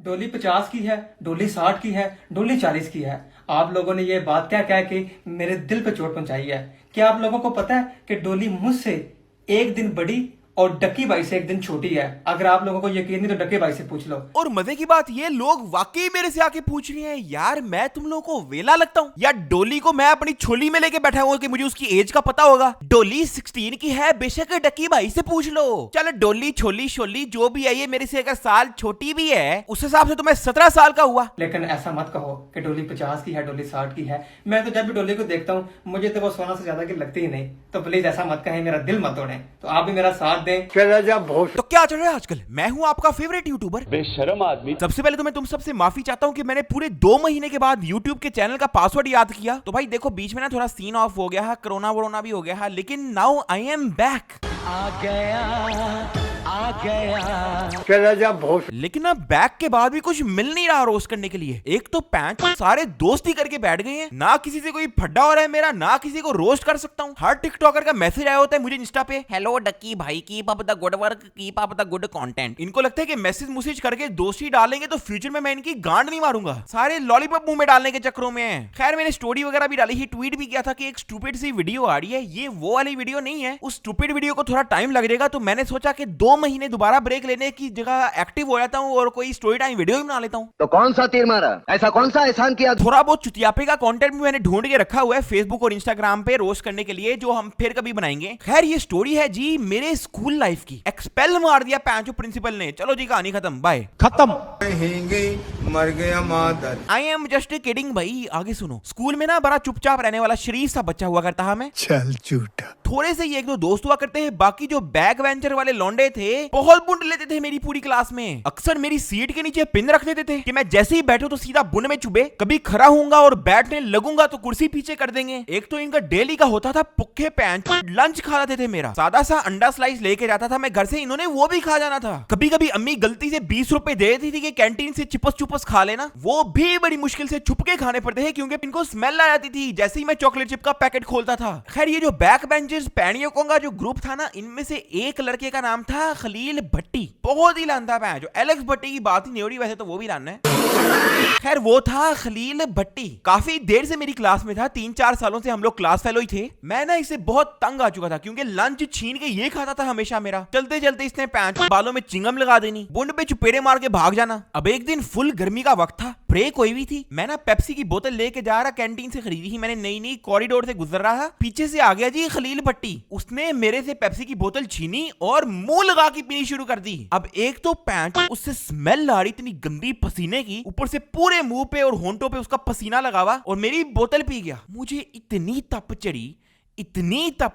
डोली 50 की है, डोली 60 की है, डोली 40 की है। आप लोगों ने ये बात क्या कह के मेरे दिल पे चोट पहुंचाई है। क्या आप लोगों को पता है कि डोली मुझसे एक दिन बड़ी और डक्की भाई से एक दिन छोटी है? अगर आप लोगों को यकीन नहीं तो डक्की भाई से पूछ लो। और मजे की बात ये लोग वाकई मेरे से आके पूछ रहे हैं यार मैं तुम लोगों को वेला लगता हूँ या डोली को मैं अपनी छोली में लेके बैठा हूँ कि मुझे उसकी एज का पता होगा। डोली 16 की है, बेशक डक्की भाई से पूछ लो। चलो डोली छोली शोली जो भी है ये मेरे से अगर साल छोटी भी है उस हिसाब से तो मैं 17 साल का हुआ। लेकिन ऐसा मत कहो कि डोली 50 की है, डोली 60 की है। मैं तो जब भी डोली को देखता हूँ मुझे तो वो सोना से ज्यादा की लगती ही नहीं। तो प्लीज ऐसा मत कहें, मेरा दिल मत तोड़ें। तो आप भी मेरा साथ दें। तो क्या चल रहा है आजकल? मैं हूं आपका फेवरेट यूट्यूबर बेशरम आदमी। सबसे पहले तो मैं तुम सबसे माफी चाहता हूं कि मैंने पूरे 2 महीने के बाद यूट्यूब के चैनल का पासवर्ड याद किया। तो भाई देखो बीच में ना थोड़ा सीन ऑफ हो गया है, कोरोना वोरोना भी हो गया है, लेकिन नाउ आई एम बैक। आ गया लेकिन अब बैक के बाद भी कुछ मिल नहीं रहा रोस्ट करने के लिए। एक तो पैंच सारे दोस्त ही करके बैठ गए हैं, ना किसी से कोई फड्डा हो रहा है मेरा, ना किसी को रोस्ट कर सकता हूँ। हर टिकटॉकर का मैसेज आया होता है मुझे इंस्टा पे, हेलो डक्की भाई keep up the good work, keep up the good content. इनको लगता है कि मैसेज मुसेज करके दोस्ती डालेंगे तो फ्यूचर में मैं इनकी गांड नहीं मारूंगा। सारे लॉलीपॉप मुंह में डालने के चक्करों में है। खैर मैंने स्टोरी वगैरह भी डाली ही, ट्वीट भी किया था कि एक स्टूपिड सी वीडियो आ रही है। ये वो वाली वीडियो नहीं है, उस स्टूपिड वीडियो को थोड़ा टाइम लग जाएगा। तो मैंने सोचा कि 2 महीने दोबारा ब्रेक लेने की जगह एक्टिव हो जाता हूँ और कोई स्टोरी टाइम वीडियो ही बना लेता हूँ। तो कौन सा तीर मारा, ऐसा कौन सा एहसान किया? थोड़ा बहुत चुतियापे का कंटेंट भी मैंने ढूंढ के रखा हुआ है फेसबुक और इंस्टाग्राम पे रोस्ट करने के लिए, जो हम फिर कभी बनाएंगे। खैर ये स्टोरी है जी मेरे स्कूल लाइफ की। एक्सपेल मार दिया पैंचो प्रिंसिपल ने। चलो जी कहानी खत्म, बाय खत्म। मर गया मादर। आई एम जस्ट किडिंग भाई, आगे सुनो। स्कूल में ना बड़ा चुपचाप रहने वाला शरीफ सा बच्चा हुआ करता था मैं। चल झूठा। थोड़े से ये 1-2 दोस्त हुआ करते हैं, बाकी जो बैक वेंचर वाले लौंडे थे बहुत बुंड लेते थे मेरी पूरी क्लास में। अक्सर मेरी सीट के नीचे पिन रख देते थे कि मैं जैसे ही बैठूं तो सीधा बुन में चुभे। कभी खड़ा होऊंगा और बैठने लगूंगा तो कुर्सी पीछे कर देंगे। एक तो इनका डेली का होता था पुक्के पैंच लंच खा लेते थे मेरा। सादा सा अंडा स्लाइस लेके जाता था मैं घर से, इन्होंने वो भी खा जाना था। कभी कभी अम्मी गलती से 20 रुपए दे देती थी कि कैंटीन से चिपस चुपस खा लेना, वो भी बड़ी मुश्किल से छुप के खाने पड़ते थे क्योंकि इनको स्मेल आ जाती थी जैसे ही मैं चॉकलेट चिप का पैकेट खोलता था। खैर ये जो बैक बेंचर्स पैनियों का जो ग्रुप था ना, इनमें से एक लड़के का नाम था खलील भट्टी। बहुत ही लानता है जो एलेक्स भट्टी की बात ही नहीं हो रही, वैसे तो वो भी लाना है। खैर वो था खलील भट्टी। काफी देर से मेरी क्लास में था, 3-4 सालों से हम लोग क्लास फेलो ही थे। मैं ना इसे बहुत तंग आ चुका था क्योंकि लंच छीन के ये खाता था हमेशा मेरा। चलते चलते इसने पैंच बालों में चिंगम लगा देनी, बुंड पे चुपेरे मार के भाग जाना। अब एक दिन फुल गर्मी का वक्त था, ब्रेक हुई भी थी। मैं ना पेप्सी की बोतल लेके जा रहा, कैंटीन से खरीदी थी मैंने, नई नई, कॉरिडोर से गुजर रहा। पीछे से आ गया जी खलील भट्टी। उसने मेरे से पेप्सी की बोतल छीनी और मुंह लगा के पीनी शुरू कर दी। अब एक तो पैंच उससे स्मेल आ रही इतनी गंदी पसीने की, ऊपर से पूरे मुंह पे और होंठों पे उसका पसीना लगा हुआ, और मेरी बोतल पी गया। मुझे इतनी तप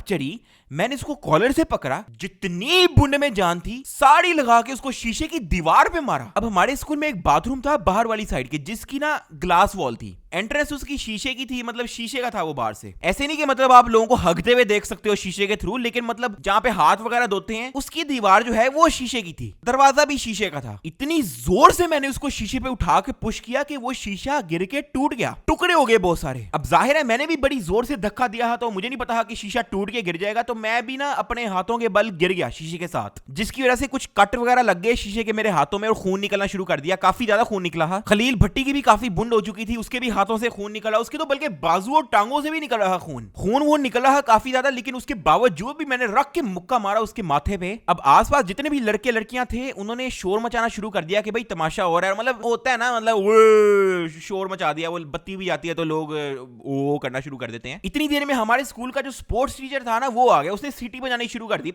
चढ़ी, मैंने इसको कॉलर से पकड़ा, जितनी बुंड में जान थी साड़ी लगा के उसको शीशे की दीवार पे मारा। अब हमारे स्कूल में एक बाथरूम था बाहर वाली साइड के, जिसकी ना ग्लास वॉल थी, एंट्रेंस उसकी शीशे की थी, मतलब शीशे का था वो बाहर से। ऐसे नहीं कि मतलब आप लोगों को हगते हुए देख सकते हो शीशे के थ्रू, लेकिन मतलब जहां पे हाथ वगैरह धोते हैं उसकी दीवार जो है वो शीशे की थी, दरवाजा भी शीशे का था। इतनी जोर से मैंने उसको शीशे पे उठा के पुश किया कि वो शीशा गिर के टूट गया, टुकड़े हो गए बहुत सारे। अब जाहिर है मैंने भी बड़ी जोर से धक्का दिया, तो मुझे नहीं पता कि शीशा टूट के गिर जाएगा, तो मैं भी ना अपने हाथों के बल गिर गया शीशे के साथ, जिसकी वजह से कुछ कट वगैरह लग गए शीशे के मेरे हाथों में और खून निकलना शुरू कर दिया। काफी ज्यादा खून निकला है। खलील भट्टी की भी काफी बुंड हो चुकी थी, उसके भी हाथों से खून निकला, उसके तो बल्कि बाजू और टांगों से भी निकल रहा खून वो निकल रहा काफी ज्यादा, लेकिन उसके बावजूद भी मैंने रख के मुक्का मारा उसके माथे पे। अब आसपास जितने भी लड़के लड़कियां थे उन्होंने शोर मचाना शुरू कर दिया कि भाई तमाशा हो रहा है, मतलब होता है ना, मतलब शोर मचा दिया, वो बत्ती भी जाती है तो लोग वो करना शुरू कर देते हैं। इतनी देर में हमारे स्कूल का जो स्पोर्ट्स टीचर था ना वो आ गया, उसने सीटी बजानी शुरू कर दी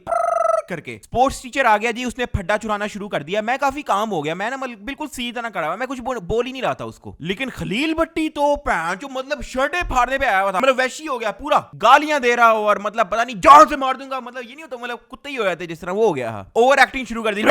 करके। स्पोर्ट्स टीचर आ गया जी, उसने फड्डा चुराना शुरू कर दिया। मैं काफी काम हो गया, मैं ना बिल्कुल सीधी तरह खड़ा हुआ, मैं कुछ बोल ही नहीं रहा था उसको। लेकिन खलील भट्टी तो जो मतलब शर्टें फाड़ने पे आया हुआ था, मतलब वैशी हो गया पूरा, गालियां दे रहा हो और मतलब पता नहीं जान से मार दूंगा, मतलब ये नहीं होता, मतलब कुत्ते ही हो जाते जिस तरह वो हो गया। ओवर एक्टिंग शुरू कर दी,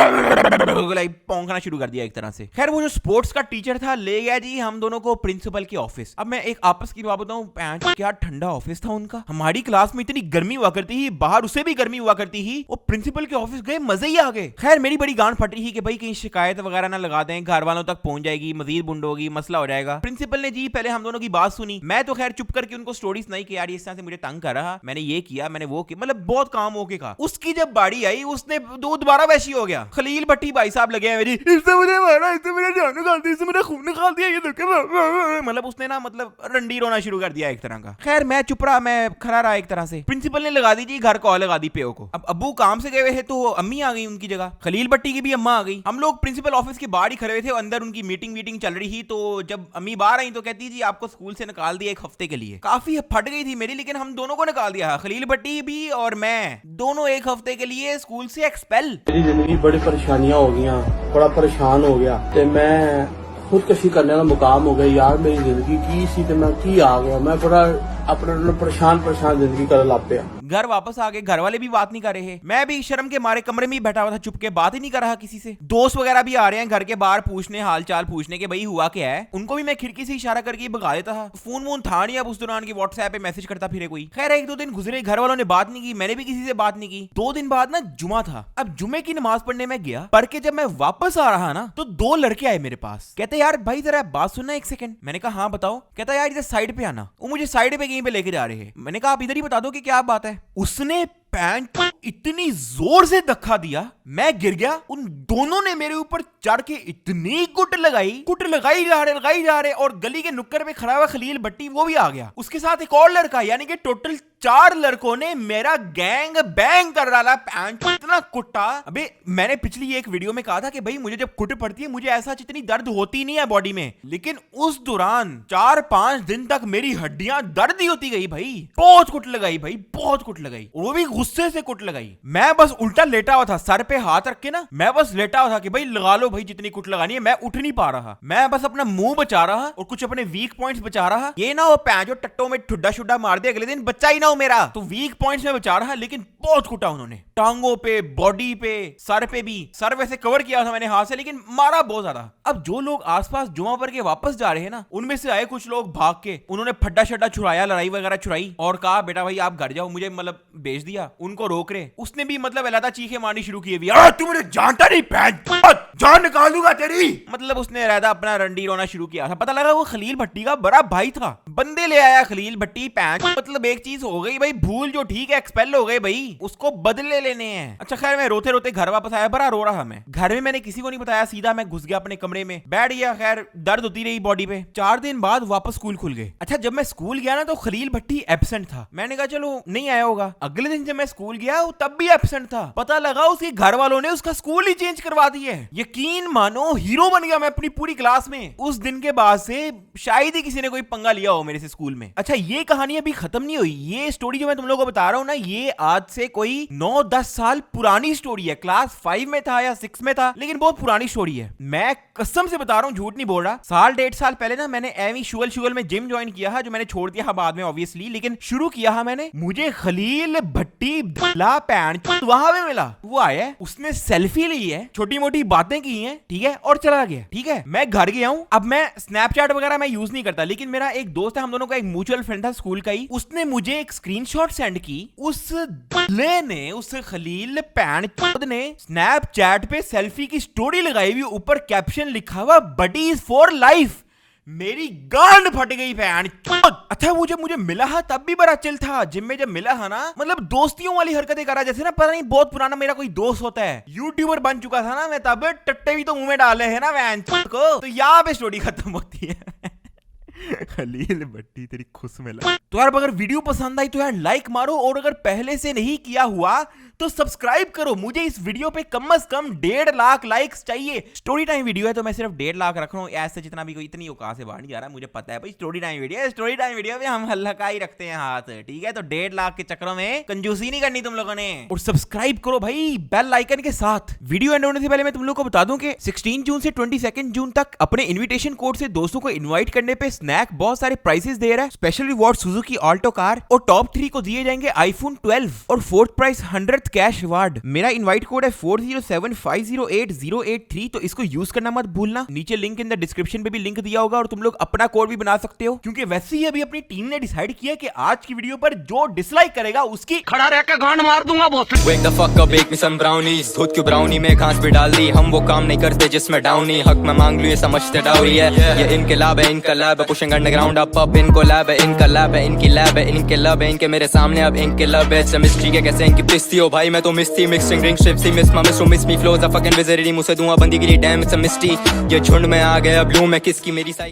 पौंखना शुरू कर दिया एक तरह से। खैर वो जो स्पोर्ट्स का टीचर था ले गया जी हम दोनों को प्रिंसिपल के ऑफिस। अब मैं एक आपस की बात बताऊं, क्या ठंडा ऑफिस था उनका। हमारी क्लास में इतनी गर्मी हुआ करती थी, बाहर उसे भी गर्मी हुआ करती थी। वो प्रिंसिपल के ऑफिस गए, मजे ही आ गए। खैर मेरी बड़ी गांड फट रही थी कि भाई कहीं शिकायत वगैरह ना लगा दें, घर वालों तक पहुंच जाएगी, मजीद बुंड होगी, मसला हो जाएगा। प्रिंसिपल ने जी पहले हम दोनों की बात सुनी। मैं तो खैर चुप करके उनको स्टोरी सुनाई कि यार इस तरह से मुझे तंग कर रहा, मैंने ये किया, मैंने वो किया, मतलब बहुत काम होके कहा। उसकी जब बारी आई उसने दोबारा वैसी हो गया। खलील भट्टी भाई साहब लगे हैं मेरी, इससे मुझे मारा, इससे मेरा जान निकाल दिया, इससे मेरा खून निकाल दिया, ये मतलब उसने ना मतलब रंडी रोना शुरू कर दिया एक तरह का। खैर मैं चुप रहा, मैं खड़ा रहा एक तरह से। प्रिंसिपल ने लगा दी जी घर कॉल लगा दी पेओ को। अब अब्बू काम से गए हुए थे तो अम्मी आ गई उनकी जगह, खलील भट्टी की भी अम्मा आ गई। हम लोग प्रिंसिपल ऑफिस के बाहर ही खड़े हुए थे, अंदर उनकी मीटिंग चल रही थी। तो जब अम्मी बाहर आई तो कहती जी आपको स्कूल से निकाल दिया 1 हफ्ते के लिए। काफी फट गई थी मेरी, लेकिन हम दोनों को निकाल दिया, खलील भट्टी भी और मैं, दोनों 1 हफ्ते के लिए स्कूल से एक्सपेल। मेरी जिंदगी बड़ी परेशानियां हो गई, बड़ा परेशान हो गया ते मैं खुदकशी करने का मुकाम हो गया यार। मेरी जिंदगी की सी ते मैं की आ गया, मैं बड़ा अपने परेशान जिंदगी कर ला पे। घर वापस आ गए, घर वाले भी बात नहीं कर रहे। मैं भी शर्म के मारे कमरे में ही बैठा हुआ था, चुप के बात ही नहीं कर रहा किसी से। दोस्त वगैरह भी आ रहे हैं घर के बाहर पूछने, हाल चाल पूछने के भाई हुआ क्या है। उनको भी मैं खिड़की से इशारा करके भगा देता था। फोन वोन था नहीं अब उस दौरान की व्हाट्सएप पे मैसेज करता फिरे कोई। खैर 1-2 दिन गुजरे, घर वालों ने बात नहीं की, मैंने भी किसी से बात नहीं की। 2 दिन बाद ना जुमा था। अब जुमे की नमाज पढ़ने में गया, पढ़ के जब मैं वापस आ रहा ना तो 2 लड़के आए मेरे पास। कहते यार भाई जरा बात सुनना 1 सेकंड। मैंने कहा हाँ बताओ। कहता यार इधर साइड पे आना। वो मुझे साइड पे कहीं पे लेके जा रहे हैं। मैंने कहा आप इधर ही बता दो कि क्या बात है। उसने पैंट इतनी जोर से धक्का दिया, मैं गिर गया। उन दोनों ने मेरे ऊपर चढ़ के इतनी कुट लगाई जा रहे और गली के नुक्कर पे खड़ा हुआ खलील भट्टी वो भी आ गया, उसके साथ एक और लड़का, यानी कि टोटल 4 लड़कों ने मेरा गैंग बैंग कर डाला। पैंट इतना कुटा। अबे मैंने पिछली एक वीडियो में कहा था कि भाई मुझे जब कुट पड़ती है मुझे ऐसा इतनी दर्द होती नहीं है बॉडी में, लेकिन उस दौरान 4-5 दिन तक मेरी हड्डियां दर्द ही होती गई भाई। बहुत कुट लगाई भाई, बहुत कुट लगाई, वो भी गुस्से से कुट लगाई। मैं बस उल्टा लेटा हुआ था, सर पे हाथ रख के ना, मैं बस लेटा हुआ था कि भाई लगा लो भाई जितनी कुट लगानी है। मैं उठ नहीं पा रहा, मैं बस अपना मुंह बचा रहा और कुछ अपने वीक पॉइंट्स बचा रहा। ये ना वो पैं जो टट्टों में ठुड्डा शुड्डा मार दे अगले दिन, बच्चा ही ना हो मेरा, तो वीक पॉइंट्स में बचा रहा। लेकिन बहुत कुटा उन्होंने, टांगों पे, बॉडी पे, सर पे भी। सर वैसे कवर किया था मैंने हाथ से, लेकिन मारा बहुत ज्यादा। अब जो लोग आसपास जुमा पढ़ के वापस जा रहे हैं ना, उनमें से आए कुछ लोग भाग के, उन्होंने फड्डा शड्डा छुड़ाया, लड़ाई वगैरह छुड़ाई और कहा बेटा भाई आप घर जाओ, मुझे मतलब भेज दिया। उनको रोक रहे, उसने भी मतलब अलहदा चीखें मारनी शुरू की। तू मुझे जानता नहीं, जान निकाल दूंगा तेरी। मतलब उसने अलहदा अपना रंडी रोना शुरू किया था। पता लगा वो खलील भट्टी का बड़ा भाई था। बंदे ले आया खलील भट्टी पैंच। मतलब एक चीज हो गई भाई, भूल जो ठीक है, एक्सपेल हो गए भाई, उसको बदले लेने हैं। अच्छा खैर मैं रोते रोते घर वापस आया, बड़ा रो रहा मैं। घर में मैंने किसी को नहीं बताया, सीधा मैं घुस गया अपने कमरे में, बैठ गया। खैर दर्द होती रही बॉडी पे। 4 दिन बाद वापस स्कूल खुल गए। अच्छा जब मैं स्कूल गया ना तो खलील भट्टी एब्सेंट था। मैंने कहा चलो नहीं आया होगा। अगले दिन जब मैं स्कूल गया तब भी एब्सेंट था। पता लगा उसके घर वालों ने उसका स्कूल ही चेंज करवा दिया है। यकीन मानो हीरो बन गया मैं अपनी पूरी क्लास में। उस दिन के बाद से शायद ही किसी ने कोई पंगा लिया हो मेरे से स्कूल में। अच्छा ये कहानी अभी खत्म नहीं हुई। ये स्टोरी जो मैं तुम लोगों को बता रहा हूं ना, ये आज से कोई 9-10 साल पुरानी स्टोरी है। क्लास 5 में था या 6 में था, लेकिन बहुत पुरानी स्टोरी है। मैं कसम से बता रहा हूं, झूठ नहीं बोल रहा। 1.5 साल पहले ना मैंने एवी शुगल में जिम ज्वाइन किया है, जो मैंने छोड़ दिया बाद में ऑब्वियसली, लेकिन शुरू किया है मैंने। मुझे खलील भट्टी वहां पे मिला। वो आया, उसने सेल्फी ली है, छोटी मोटी बातें की हैं, ठीक है, और चला गया। ठीक है मैं घर गया हूं। अब मैं स्नैपचैट वगैरह मैं यूज नहीं करता, लेकिन मेरा एक दोस्त है, हम दोनों का एक म्यूचुअल फ्रेंड था स्कूल का ही, उसने मुझे एक स्क्रीनशॉट सेंड की। उस ने उस खलील पैंट ने स्नैपचैट पे सेल्फी की स्टोरी लगाई हुई, ऊपर कैप्शन लिखा हुआ बडीज फॉर लाइफ। मेरी गांड फट गई फैन। अच्छा वो जब मुझे मिला है तब भी बड़ा चिल था। जिम में जब मिला है ना, मतलब दोस्तियों वाली हरकतें करा, जैसे ना पता नहीं बहुत पुराना मेरा कोई दोस्त होता है, यूट्यूबर बन चुका था ना मैं, तब टट्टे भी तो मुंह में डाले हैं ना वैन को। तो यहाँ पे स्टोरी खत्म होती है। खलील भट्टी तेरी खुश मिला। तो यार अगर वीडियो पसंद आई तो यार लाइक मारो, और अगर पहले से नहीं किया हुआ तो सब्सक्राइब करो। मुझे इस वीडियो पे कम से कम 1.5 लाख लाइक्स चाहिए। स्टोरी टाइम वीडियो है तो मैं सिर्फ 1.5 लाख रख रहा हूँ। ऐसे जितना भी कोई इतनी औकात से बाहर नहीं जा रहा, मुझे पता है भाई स्टोरी टाइम वीडियो है। स्टोरी टाइम वीडियो में हम हल्का ही रखते हैं हाथ, ठीक है। तो 1.5 लाख के चक्करों में कंजूसी नहीं करनी तुम लोगों ने। और सब्सक्राइब करो भाई बेल आइकन के साथ। वीडियो एंड होने से पहले मैं तुम लोग को बता दूं कि 16 जून से 22 जून तक अपने इन्विटेशन कोड से दोस्तों को इन्वाइट करने पे स्नैक बहुत सारे प्राइसेस दे रहा है, special reward Suzuki Alto car, और टॉप 3 को दिए जाएंगे आईफोन 12 और fourth price 100th cash reward. मेरा इनवाइट कोड है 4075080883, तो इसको यूज करना मत भूलना। नीचे लिंक इन द डिस्क्रिप्शन पे भी लिंक दिया होगा और तुम लोग अपना कोड भी बना सकते हो, क्योंकि वैसे ही अभी अपनी टीम ने डिसाइड किया कि आज की वीडियो पर जो डिसलाइक करेगा उसकी खड़ा रह के गांड मार दूंगा boss. Wake the fuck up, bake me some brownies। दूध की ब्राउनी में घास भी डाल दी, हम वो काम नहीं करते जिसमें डाउनी। हक में मांग लूं ये समझते डाउरी है, ये इनके लाभ है, इनका लैब है। पुशिंग अंडरग्राउंड अप इनको लैब है, इनका लैब है, इनकी लैब है, इनके लब है, इनके मेरे सामने अब इनके लब है। सेमिस्ट्री के कैसे इनकी पिस्ती हो भाई, मैं तो मिस्ती मिक्सिंग रिंग शिप्सी मिस मा मिस मिस मी फ्लोज अ फकिंग विजरी, मुझसे दूंगा बंदी गिरी डैम इट्स अ मिस्टी। ये झुंड में आ गया ब्लू में किसकी मेरी साइड